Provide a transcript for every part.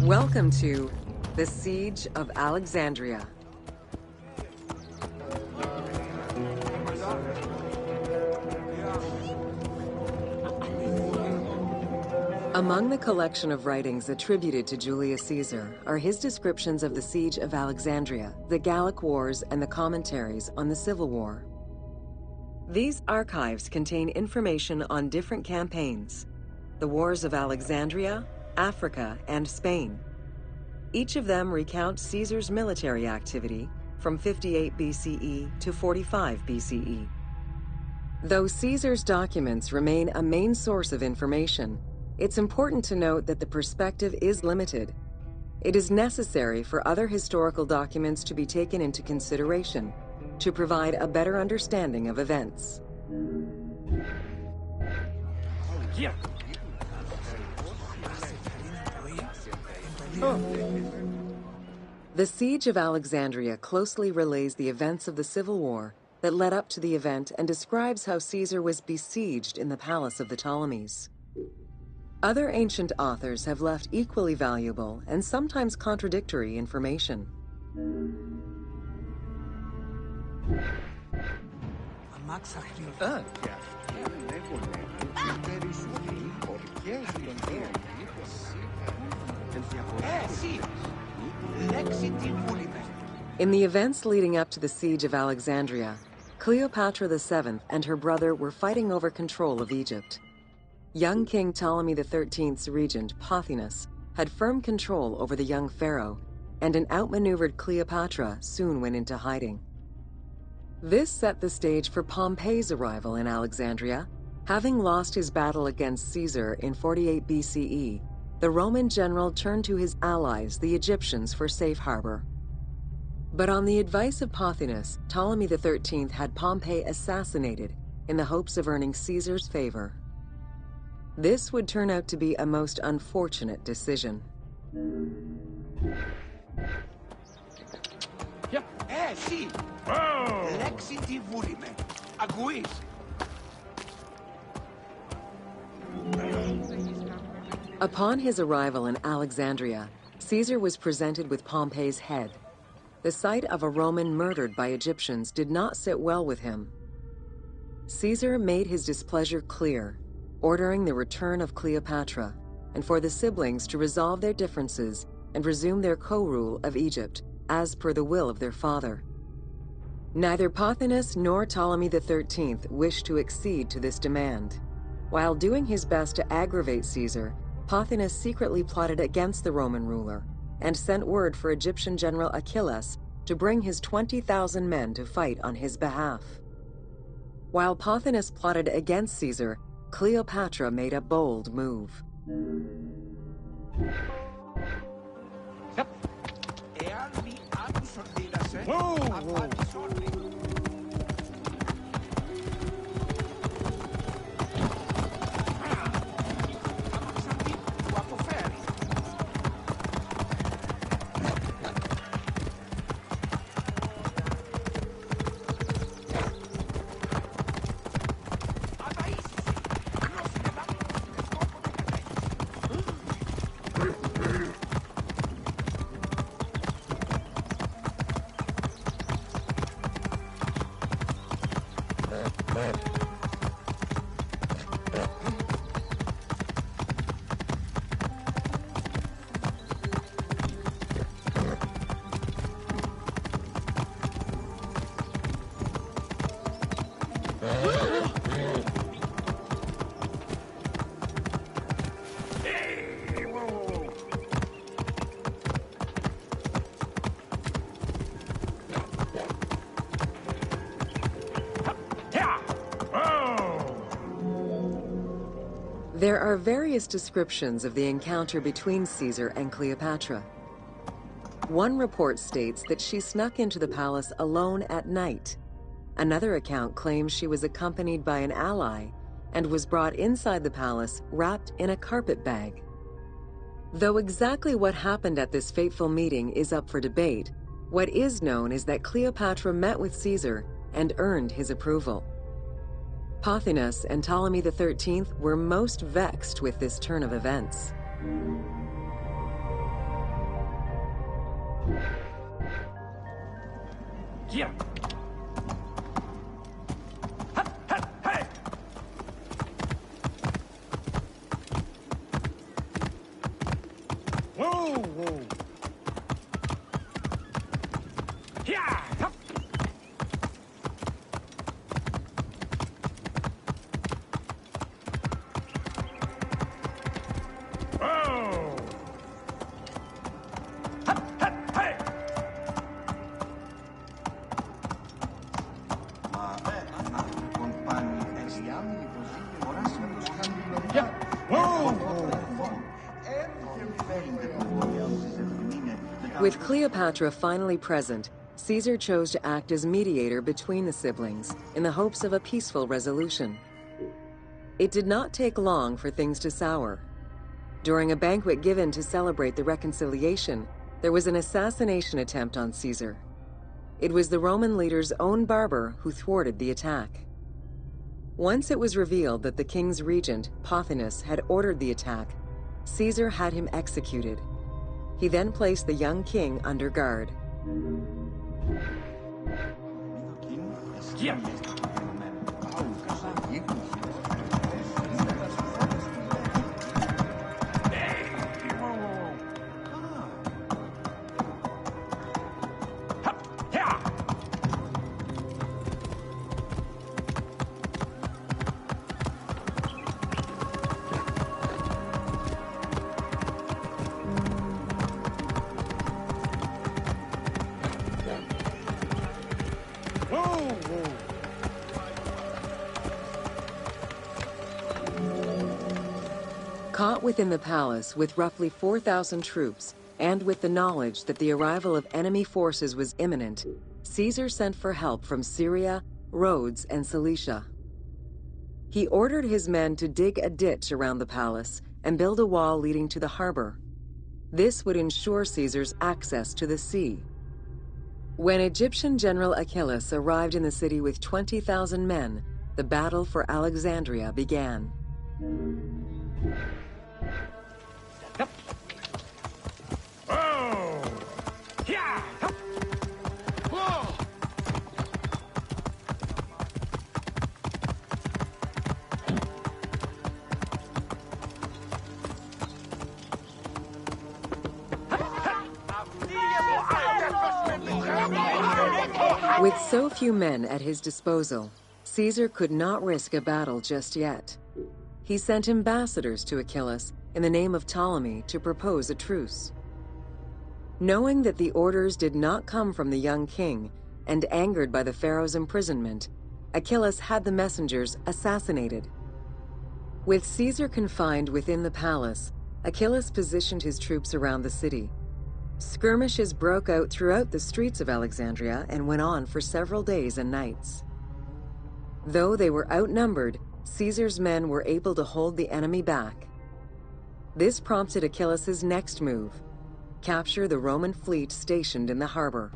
Welcome to the Siege of Alexandria. Among the collection of writings attributed to Julius Caesar are his descriptions of the Siege of Alexandria, the Gallic Wars, and the commentaries on the Civil War. These archives contain information on different campaigns, the wars of Alexandria, Africa, and Spain. Each of them recounts Caesar's military activity from 58 BCE to 45 BCE. Though Caesar's documents remain a main source of information, it's important to note that the perspective is limited. It is necessary for other historical documents to be taken into consideration to provide a better understanding of events. The Siege of Alexandria closely relays the events of the Civil War that led up to the event and describes how Caesar was besieged in the palace of the Ptolemies. Other ancient authors have left equally valuable and sometimes contradictory information. In the events leading up to the Siege of Alexandria, Cleopatra VII and her brother were fighting over control of Egypt. Young King Ptolemy XIII's regent, Pothinus, had firm control over the young pharaoh, and an outmaneuvered Cleopatra soon went into hiding. This set the stage for Pompey's arrival in Alexandria. Having lost his battle against Caesar in 48 BCE, the Roman general turned to his allies, the Egyptians, for safe harbor. But on the advice of Pothinus, Ptolemy XIII had Pompey assassinated in the hopes of earning Caesar's favor. This would turn out to be a most unfortunate decision. Sì. Lexiti vulime. Aguis. Upon his arrival in Alexandria, Caesar was presented with Pompey's head. The sight of a Roman murdered by Egyptians did not sit well with him. Caesar made his displeasure clear, ordering the return of Cleopatra, and for the siblings to resolve their differences and resume their co-rule of Egypt, as per the will of their father. Neither Pothinus nor Ptolemy XIII wished to accede to this demand. While doing his best to aggravate Caesar, Pothinus secretly plotted against the Roman ruler and sent word for Egyptian general Achilles to bring his 20,000 men to fight on his behalf. While Pothinus plotted against Caesar, Cleopatra made a bold move. There are various descriptions of the encounter between Caesar and Cleopatra. One report states that she snuck into the palace alone at night. Another account claims she was accompanied by an ally and was brought inside the palace wrapped in a carpet bag. Though exactly what happened at this fateful meeting is up for debate, what is known is that Cleopatra met with Caesar and earned his approval. Pothinus and Ptolemy XIII were most vexed with this turn of events. Here. Whoa, whoa. Yeah. Whoa. Hey. Yeah. Whoa. With Cleopatra finally present, Caesar chose to act as mediator between the siblings in the hopes of a peaceful resolution. It did not take long for things to sour. During a banquet given to celebrate the reconciliation, there was an assassination attempt on Caesar. It was the Roman leader's own barber who thwarted the attack. Once it was revealed that the king's regent, Pothinus, had ordered the attack, Caesar had him executed. He then placed the young king under guard. Yeah. Caught within the palace with roughly 4,000 troops, and with the knowledge that the arrival of enemy forces was imminent, Caesar sent for help from Syria, Rhodes, and Cilicia. He ordered his men to dig a ditch around the palace and build a wall leading to the harbor. This would ensure Caesar's access to the sea. When Egyptian General Achilles arrived in the city with 20,000 men, the battle for Alexandria began. Yep. Oh! Yeah! Yep. Whoa! With so few men at his disposal, Caesar could not risk a battle just yet. He sent ambassadors to Achilles in the name of Ptolemy to propose a truce. Knowing that the orders did not come from the young king, and angered by the pharaoh's imprisonment, Achilles had the messengers assassinated. With Caesar confined within the palace, Achilles positioned his troops around the city. Skirmishes broke out throughout the streets of Alexandria and went on for several days and nights. Though they were outnumbered, Caesar's men were able to hold the enemy back. This prompted Achilles' next move: capture the Roman fleet stationed in the harbor.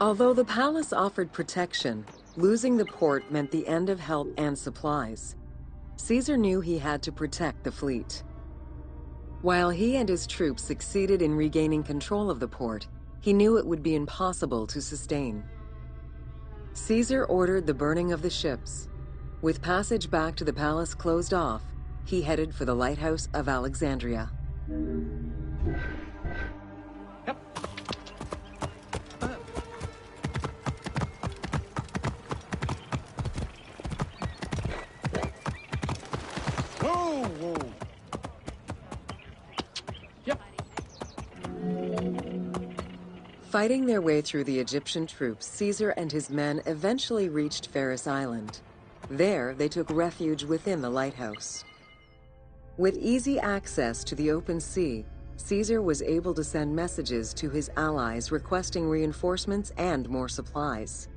Although the palace offered protection, losing the port meant the end of help and supplies. Caesar knew he had to protect the fleet. While he and his troops succeeded in regaining control of the port, he knew it would be impossible to sustain. Caesar ordered the burning of the ships. With passage back to the palace closed off, he headed for the lighthouse of Alexandria. Yep. Whoa, whoa. Yep. Fighting their way through the Egyptian troops, Caesar and his men eventually reached Pharos Island. There, they took refuge within the lighthouse. With easy access to the open sea, Caesar was able to send messages to his allies requesting reinforcements and more supplies.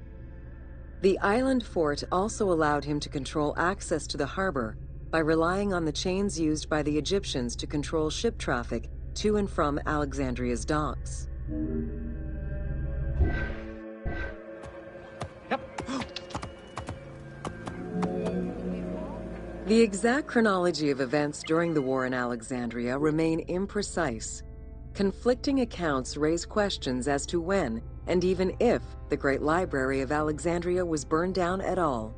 The island fort also allowed him to control access to the harbor by relying on the chains used by the Egyptians to control ship traffic to and from Alexandria's docks. The exact chronology of events during the war in Alexandria remain imprecise. Conflicting accounts raise questions as to when, and even if, the Great Library of Alexandria was burned down at all.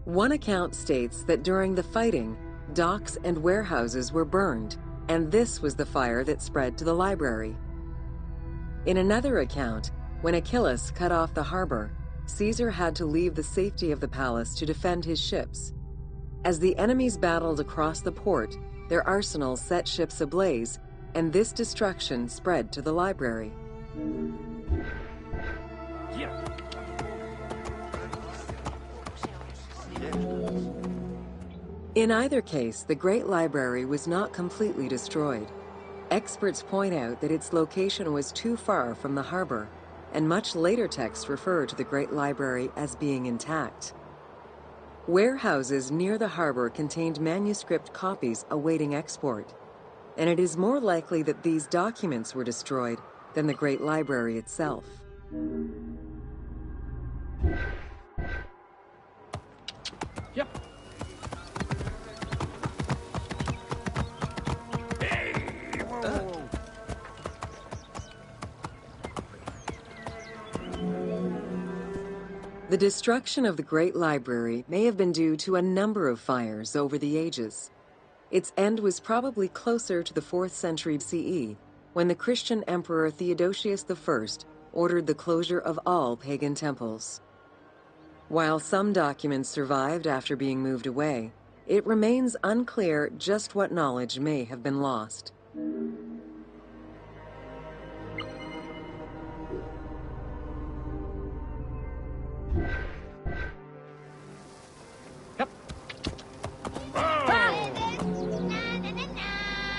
One account states that during the fighting, docks and warehouses were burned, and this was the fire that spread to the library. In another account, when Achilles cut off the harbor, Caesar had to leave the safety of the palace to defend his ships. As the enemies battled across the port, their arsenals set ships ablaze, and this destruction spread to the library. Yeah. In either case, the Great Library was not completely destroyed. Experts point out that its location was too far from the harbor, and much later texts refer to the Great Library as being intact. Warehouses near the harbor contained manuscript copies awaiting export, and it is more likely that these documents were destroyed than the Great Library itself. Yep. The destruction of the Great Library may have been due to a number of fires over the ages. Its end was probably closer to the 4th century CE, when the Christian Emperor Theodosius I ordered the closure of all pagan temples. While some documents survived after being moved away, it remains unclear just what knowledge may have been lost. Yep.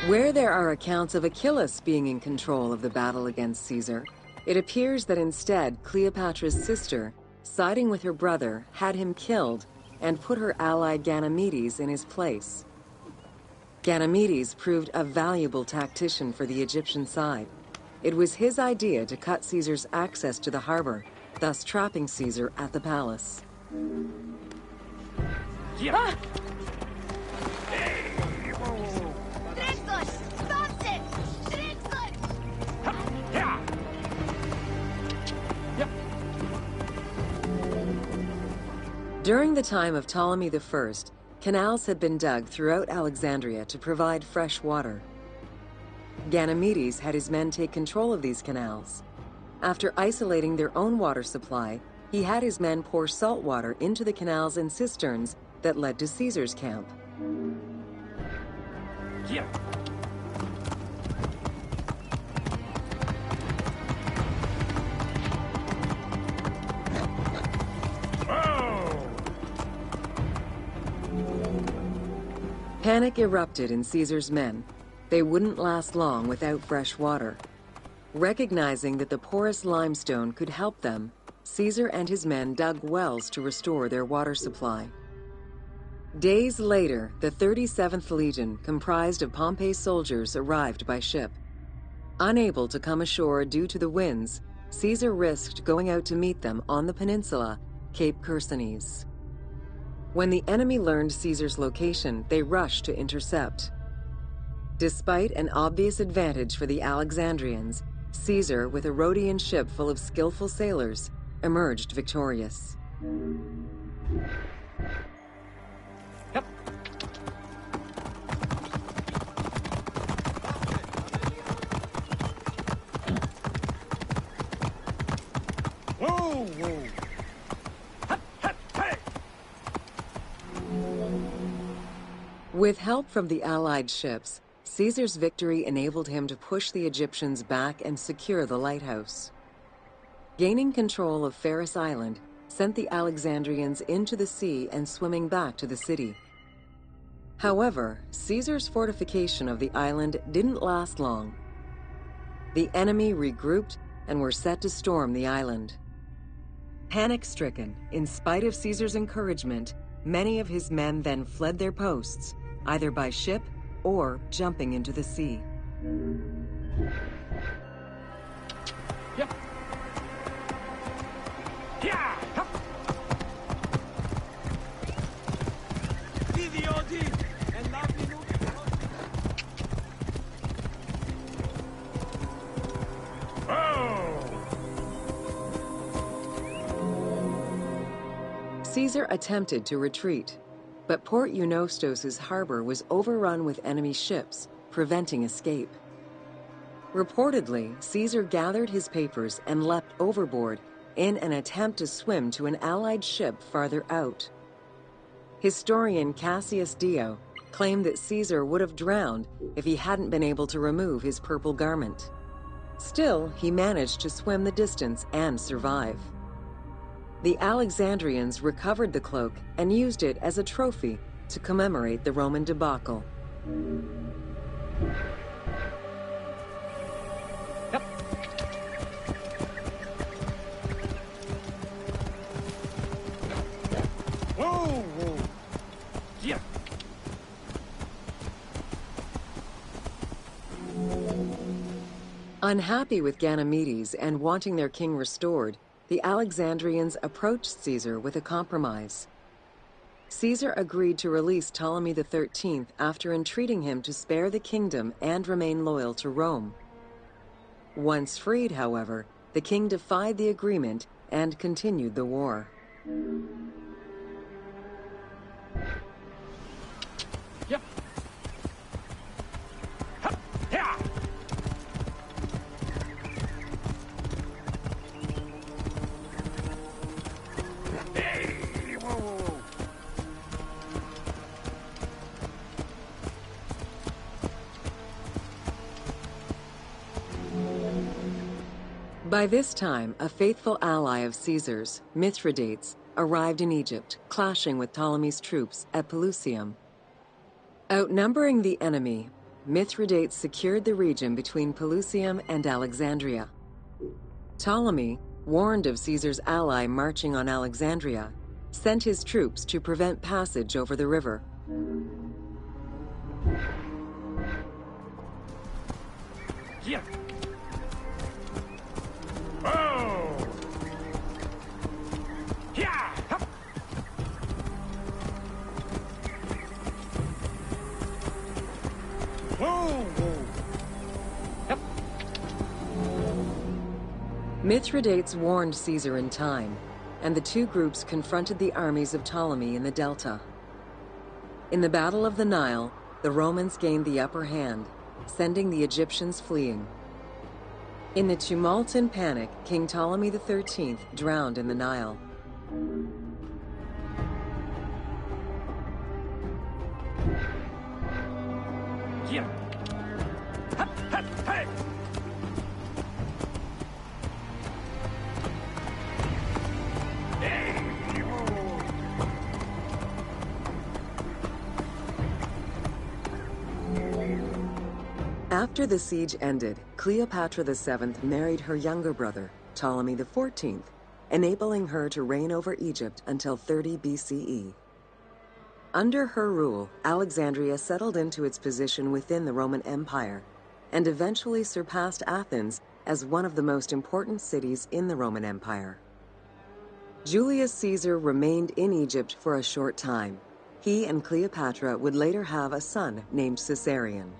Where there are accounts of Achilles being in control of the battle against Caesar, it appears that instead Cleopatra's sister, siding with her brother, had him killed and put her ally Ganymedes in his place. Ganymedes proved a valuable tactician for the Egyptian side. It was his idea to cut Caesar's access to the harbor, thus trapping Caesar at the palace. Yeah. Ah! Yeah. Yep. During the time of Ptolemy I, canals had been dug throughout Alexandria to provide fresh water. Ganymedes had his men take control of these canals. After isolating their own water supply, he had his men pour salt water into the canals and cisterns that led to Caesar's camp. Yeah. Panic erupted in Caesar's men. They wouldn't last long without fresh water. Recognizing that the porous limestone could help them, Caesar and his men dug wells to restore their water supply. Days later, the 37th Legion, comprised of Pompey's soldiers, arrived by ship. Unable to come ashore due to the winds, Caesar risked going out to meet them on the peninsula, Cape Chersonese. When the enemy learned Caesar's location, they rushed to intercept. Despite an obvious advantage for the Alexandrians, Caesar, with a Rhodian ship full of skillful sailors, emerged victorious. Yep. Whoa, whoa. Hut, hut, hey. With help from the Allied ships, Caesar's victory enabled him to push the Egyptians back and secure the lighthouse. Gaining control of Pharos Island sent the Alexandrians into the sea and swimming back to the city. However, Caesar's fortification of the island didn't last long. The enemy regrouped and were set to storm the island. Panic-stricken, in spite of Caesar's encouragement, many of his men then fled their posts, either by ship or jumping into the sea. Yep. Yeah. Hup. Caesar attempted to retreat, but Port Eunostos' harbor was overrun with enemy ships, preventing escape. Reportedly, Caesar gathered his papers and leapt overboard in an attempt to swim to an Allied ship farther out. Historian Cassius Dio claimed that Caesar would have drowned if he hadn't been able to remove his purple garment. Still, he managed to swim the distance and survive. The Alexandrians recovered the cloak and used it as a trophy to commemorate the Roman debacle. Yep. Whoa, whoa. Yeah. Unhappy with Ganymedes and wanting their king restored, the Alexandrians approached Caesar with a compromise. Caesar agreed to release Ptolemy XIII after entreating him to spare the kingdom and remain loyal to Rome. Once freed, however, the king defied the agreement and continued the war. Yep. Hup. Yeah. Hey, whoa, whoa, whoa. By this time, a faithful ally of Caesar's, Mithridates, arrived in Egypt, clashing with Ptolemy's troops at Pelusium. Outnumbering the enemy, Mithridates secured the region between Pelusium and Alexandria. Ptolemy, warned of Caesar's ally marching on Alexandria, sent his troops to prevent passage over the river. Yeah. Oh. Yeah. Hup. Whoa, whoa. Yep. Mithridates warned Caesar in time, and the two groups confronted the armies of Ptolemy in the Delta. In the Battle of the Nile, the Romans gained the upper hand, sending the Egyptians fleeing. In the tumult and panic, King Ptolemy XIII drowned in the Nile. Yeah. Hup, hup, hey. Hey, whoa, whoa, whoa. After the siege ended, Cleopatra VII married her younger brother, Ptolemy XIV, enabling her to reign over Egypt until 30 BCE. Under her rule, Alexandria settled into its position within the Roman Empire and eventually surpassed Athens as one of the most important cities in the Roman Empire. Julius Caesar remained in Egypt for a short time. He and Cleopatra would later have a son named Caesarion.